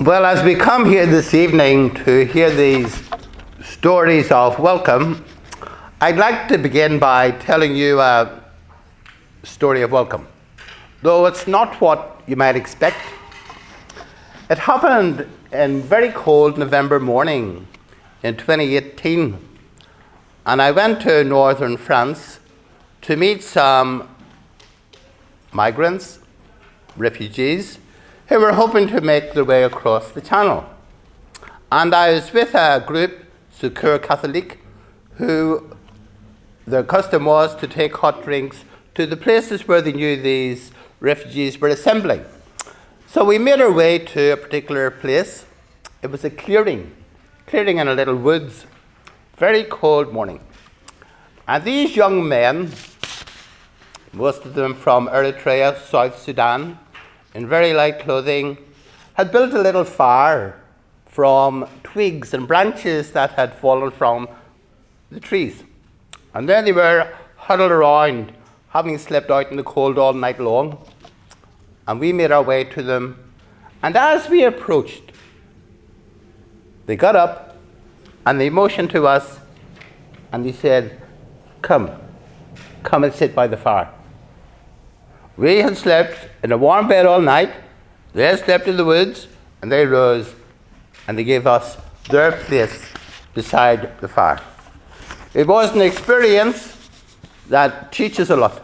Well, as we come here this evening to hear these stories of welcome, I'd like to begin by telling you a story of welcome, though it's not what you might expect. It happened in very cold November morning in 2018, and I went to northern France to meet some migrants, refugees, who were hoping to make their way across the channel. And I was with a group, Secours Catholique, who their custom was to take hot drinks to the places where they knew these refugees were assembling. So we made our way to a particular place. It was a clearing in a little woods, very cold morning. And these young men, most of them from Eritrea, South Sudan, in very light clothing, had built a little fire from twigs and branches that had fallen from the trees. And there they were, huddled around, having slept out in the cold all night long. And we made our way to them. And as we approached, they got up and they motioned to us and they said, come and sit by the fire. We had slept in a warm bed all night. They had slept in the woods, and they rose and they gave us their place beside the fire. It was an experience that teaches a lot.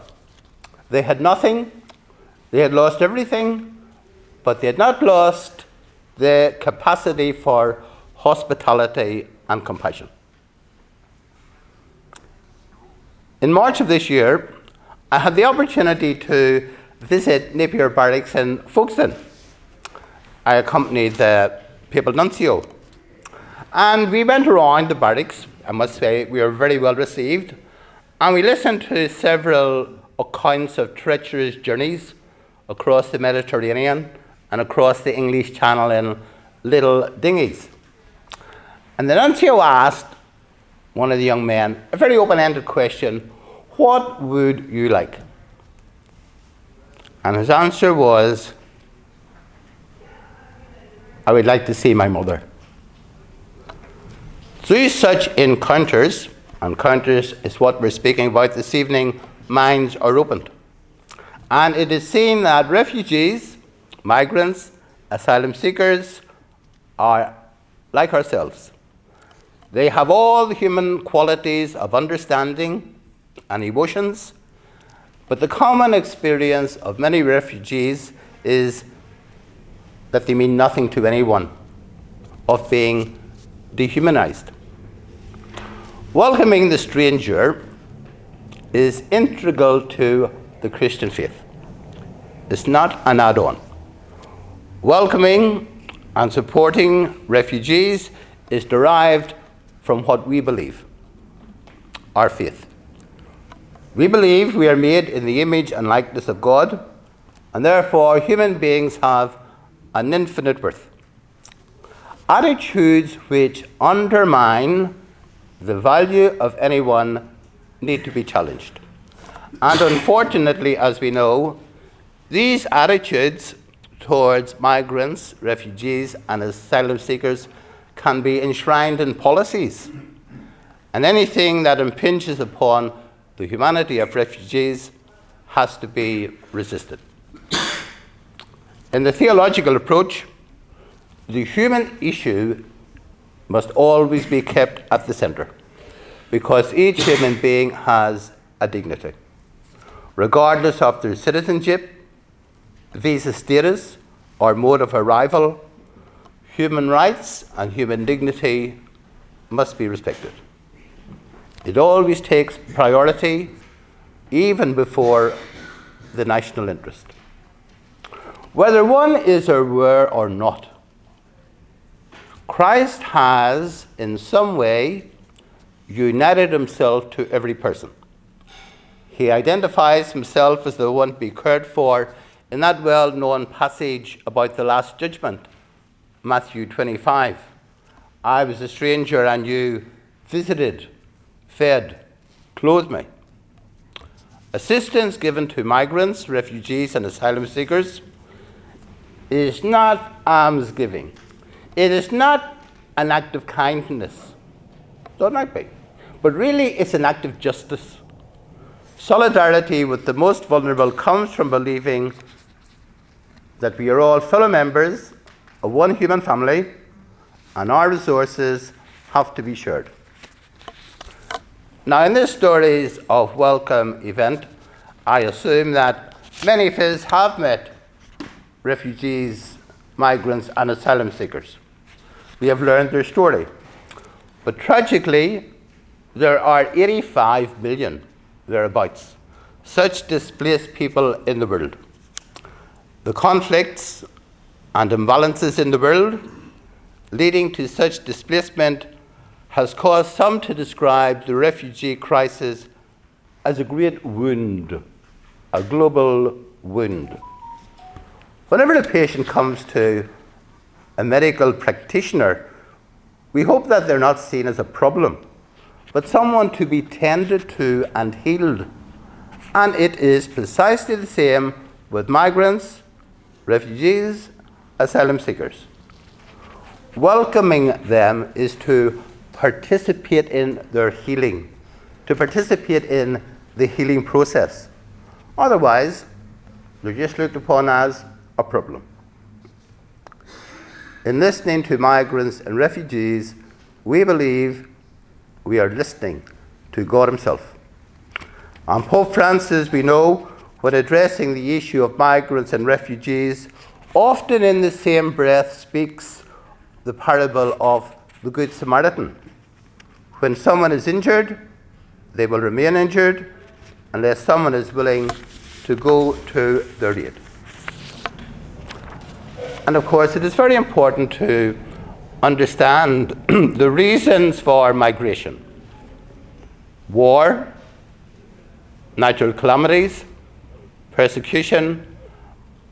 They had nothing, they had lost everything, but they had not lost the capacity for hospitality and compassion. In March of this year, I had the opportunity to visit Napier Barracks in Folkestone. I accompanied the papal nuncio. And we went around the barracks. I must say we were very well received. And we listened to several accounts of treacherous journeys across the Mediterranean and across the English Channel in little dinghies. And the nuncio asked one of the young men a very open-ended question: what would you like? And his answer was, I would like to see my mother. Through such encounters is what we're speaking about this evening, minds are opened. And it is seen that refugees, migrants, asylum seekers are like ourselves. They have all the human qualities of understanding and emotions, but the common experience of many refugees is that they mean nothing to anyone, of being dehumanized. Welcoming the stranger is integral to the Christian faith. It's not an add-on. Welcoming and supporting refugees is derived from what we believe, our faith. We believe we are made in the image and likeness of God, and therefore human beings have an infinite worth. Attitudes which undermine the value of anyone need to be challenged. And unfortunately, as we know, these attitudes towards migrants, refugees, and asylum seekers can be enshrined in policies. And anything that impinges upon the humanity of refugees has to be resisted. In the theological approach, the human issue must always be kept at the center, because each human being has a dignity, regardless of their citizenship, visa status, or mode of arrival. Human rights and human dignity must be respected. It always takes priority, even before the national interest. Whether one is aware or not, Christ has, in some way, united himself to every person. He identifies himself as the one to be cared for in that well-known passage about the Last Judgment, Matthew 25. I was a stranger and you visited, fed, clothed me. Assistance given to migrants, refugees, and asylum seekers is not almsgiving. It is not an act of kindness. It might be. But really, it's an act of justice. Solidarity with the most vulnerable comes from believing that we are all fellow members of one human family, and our resources have to be shared. Now, in this Stories of Welcome event, I assume that many of us have met refugees, migrants, and asylum seekers. We have learned their story. But tragically, there are 85 million, thereabouts, such displaced people in the world. The conflicts and imbalances in the world leading to such displacement has caused some to describe the refugee crisis as a great wound, a global wound. Whenever a patient comes to a medical practitioner, we hope that they're not seen as a problem, but someone to be tended to and healed. And it is precisely the same with migrants, refugees, asylum seekers. Welcoming them is to participate in their healing, to participate in the healing process. Otherwise, they're just looked upon as a problem. In listening to migrants and refugees, we believe we are listening to God Himself. And Pope Francis, we know, when addressing the issue of migrants and refugees, often in the same breath speaks the parable of the Good Samaritan. When someone is injured, they will remain injured unless someone is willing to go to their aid. And of course, it is very important to understand the reasons for migration. War, natural calamities, persecution,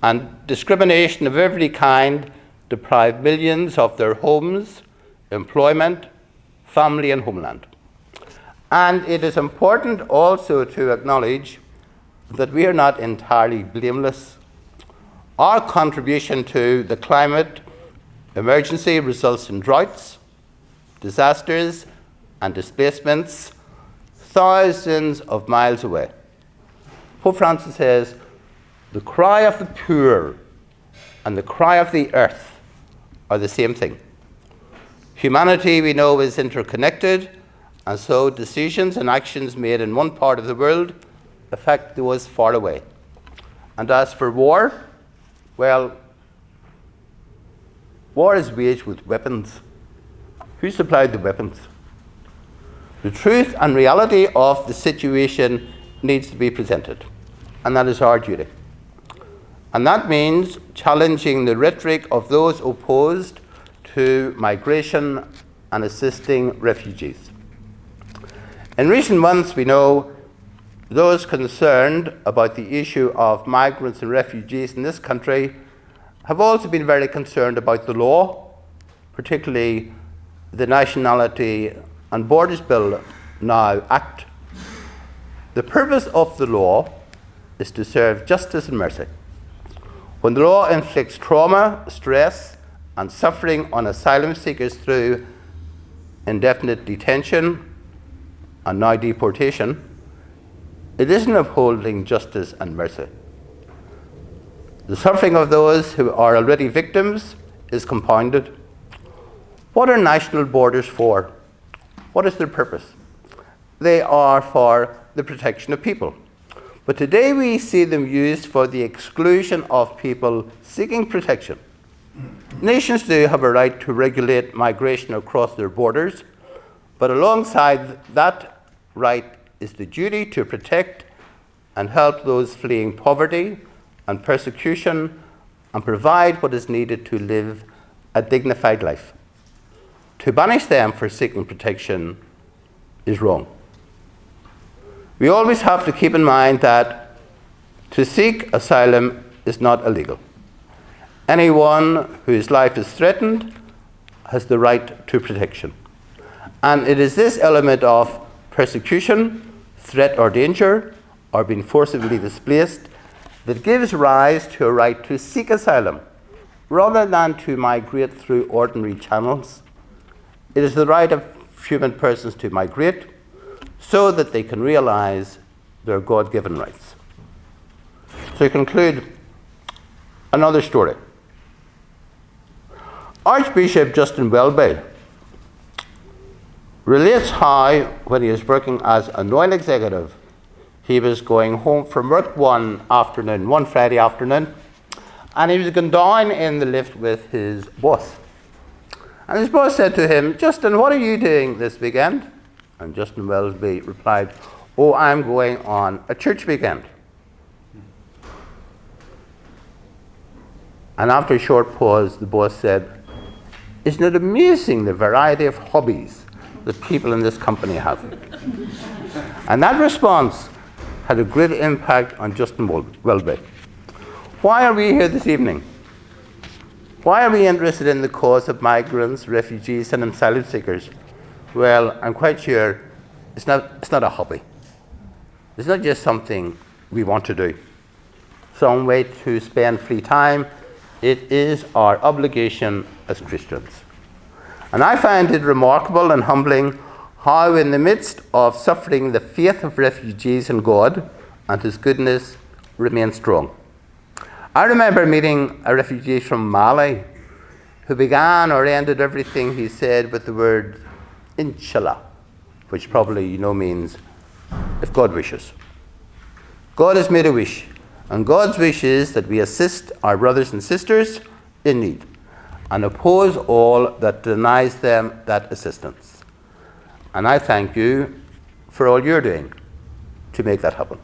and discrimination of every kind deprive millions of their homes, employment, family, and homeland. And it is important also to acknowledge that we are not entirely blameless. Our contribution to the climate emergency results in droughts, disasters, and displacements thousands of miles away. Pope Francis says, the cry of the poor and the cry of the earth are the same thing. Humanity, we know, is interconnected, and so decisions and actions made in one part of the world affect those far away. And as for war, well, war is waged with weapons. Who supplied the weapons? The truth and reality of the situation needs to be presented, and that is our duty. And that means challenging the rhetoric of those opposed to migration and assisting refugees. In recent months, we know those concerned about the issue of migrants and refugees in this country have also been very concerned about the law, particularly the Nationality and Borders Bill now Act. The purpose of the law is to serve justice and mercy. When the law inflicts trauma, stress, and suffering on asylum seekers through indefinite detention and now deportation, it isn't upholding justice and mercy. The suffering of those who are already victims is compounded. What are national borders for? What is their purpose? They are for the protection of people. But today we see them used for the exclusion of people seeking protection. Nations do have a right to regulate migration across their borders, but alongside that right is the duty to protect and help those fleeing poverty and persecution and provide what is needed to live a dignified life. To banish them for seeking protection is wrong. We always have to keep in mind that to seek asylum is not illegal. Anyone whose life is threatened has the right to protection. And it is this element of persecution, threat or danger, or being forcibly displaced that gives rise to a right to seek asylum, rather than to migrate through ordinary channels. It is the right of human persons to migrate so that they can realize their God-given rights. To conclude, another story. Archbishop Justin Welby relates how, when he was working as a non-executive, he was going home from work one Friday afternoon, and he was going down in the lift with his boss. And his boss said to him, "Justin, what are you doing this weekend?" And Justin Welby replied, "Oh, I'm going on a church weekend." And after a short pause, the boss said, "Isn't it amazing the variety of hobbies that people in this company have?" And that response had a great impact on Justin Welby. Why are we here this evening? Why are we interested in the cause of migrants, refugees, and asylum seekers? Well, I'm quite sure it's not a hobby. It's not just something we want to do, some way to spend free time. It is our obligation as Christians. And I find it remarkable and humbling how in the midst of suffering, the faith of refugees in God and His goodness remains strong. I remember meeting a refugee from Mali who began or ended everything he said with the word Inshallah, which probably means if God wishes. God has made a wish, and God's wish is that we assist our brothers and sisters in need and oppose all that denies them that assistance. And I thank you for all you're doing to make that happen.